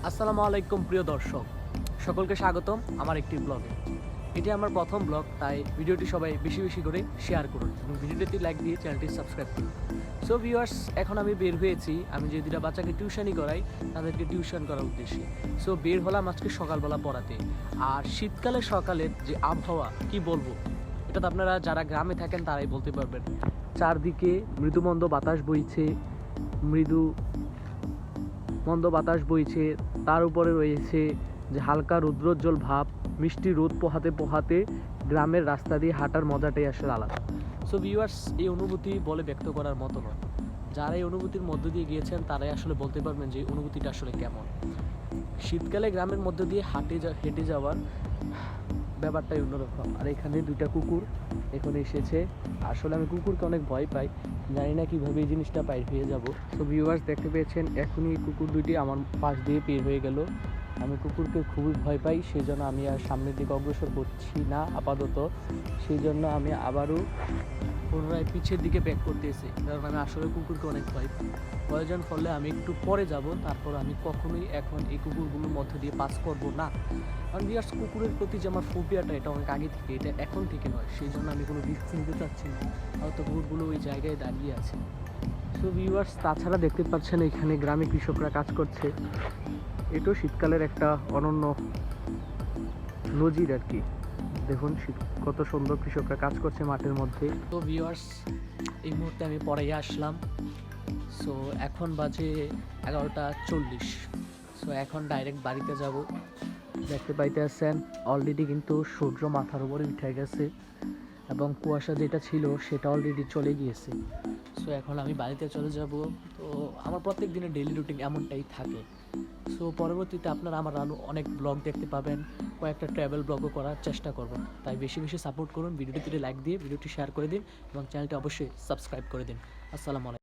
আসসালামু আলাইকুম প্রিয় দর্শক, সকলকে স্বাগতম আমার একটি ব্লগে। এটি আমার প্রথম ব্লগ, তাই ভিডিওটি সবাই বেশি বেশি করে শেয়ার করুন এবং ভিডিওটি লাইক দিয়ে চ্যানেলটি সাবস্ক্রাইব করুন। সো ভিউয়ার্স, এখন আমি বের হয়েছি। আমি যে দুটা বাচ্চাকে টিউশনই করাই তাদেরকে টিউশন করার উদ্দেশ্যে। সো বের হলাম আজকে সকালবেলা পড়াতে। আর শীতকালে সকালের যে আবহাওয়া কি বলবো, এটা তো আপনারা যারা গ্রামে থাকেন তারাই বলতে পারবেন। চারদিকে মৃদুমন্দ বাতাস বইছে, মৃদু মন্দ বাতাস বইছে, তার উপরে রয়েছে যে হালকা রৌদ্রোজ্জ্বল ভাব, মিষ্টি রোদ পোহাতে পোহাতে গ্রামের রাস্তা দিয়ে হাঁটার মজাটাই আসলে আলাদা। সো ভিউয়ার্স, এই অনুভূতি বলে ব্যক্ত করার মতো নয়। যারা এই অনুভূতির মধ্য দিয়ে গিয়েছেন তারাই আসলে বলতে পারবেন যে অনুভূতিটা আসলে কেমন। শীতকালে গ্রামের মধ্য দিয়ে হেঁটে যাওয়ার ব্যাপারটাই অন্যরকম। আর এখানে দুইটা কুকুর এখানে এসেছে। আসলে আমি কুকুরকে অনেক ভয় পাই, জানি না কীভাবে এই জিনিসটা পার হয়ে যাব। তো ভিউয়ার্স, দেখতে পেয়েছেন এখনই কুকুর দুইটি আমার পাশ দিয়ে বের হয়ে গেল। আমি কুকুরকে খুবই ভয় পাই, সেই জন্য আমি আর সামনের দিকে অগ্রসর করছি না আপাতত। সেই জন্য আমি আবারও পুনরায় পিছের দিকে ব্যাক করতেছি, কারণ আমি আসলে কুকুরকে অনেক ভয় পাই। প্রয়োজন পড়লে আমি একটু পরে যাব, তারপর আমি কখনোই এখন এই কুকুরগুলোর মধ্য দিয়ে পাস করব না। কারণ ভিউয়ার্স, কুকুরের প্রতি যে আমার ফোবিয়াটা, এটা অনেক আগে থেকে, এটা এখন থেকে নয়। সেই জন্য আমি কোনো রিস্ক নিতে চাচ্ছি না, হয়তো কুকুরগুলো ওই জায়গায় দাঁড়িয়ে আছে। সো ভিউয়ার্স, তাছাড়া দেখতে পাচ্ছেন এখানে গ্রামে কৃষকরা কাজ করছে। এটাও শীতকালের একটা অনন্য নজির আর কি। দেখুন কত সুন্দর কৃষকরা কাজ করছে মাঠের মধ্যে। তো ভিউয়ার্স, এই মুহূর্তে আমি পরে আসলাম। সো এখন বাজে 11:40। সো এখন ডাইরেক্ট বাড়িতে যাব। দেখতে পাইতেছেন অলরেডি কিন্তু সূর্য মাথার উপরে উঠে গেছে এবং কুয়াশা যেটা ছিল সেটা অলরেডি চলে গিয়েছে। সো এখন আমি বাড়িতে চলে যাব। তো আমার প্রত্যেক দিনের ডেইলি রুটিন এমনটাই থাকে। সো পরবর্তীতে আপনারা আমার আরও অনেক ব্লগ দেখতে পাবেন, কয়েকটা ট্রাভেল ব্লগও করার চেষ্টা করবেন। তাই বেশি বেশি সাপোর্ট করুন, ভিডিওটিতে লাইক দিয়ে ভিডিওটি শেয়ার করে দিন এবং চ্যানেলটি অবশ্যই সাবস্ক্রাইব করে দিন। আসসালামু আলাইকুম।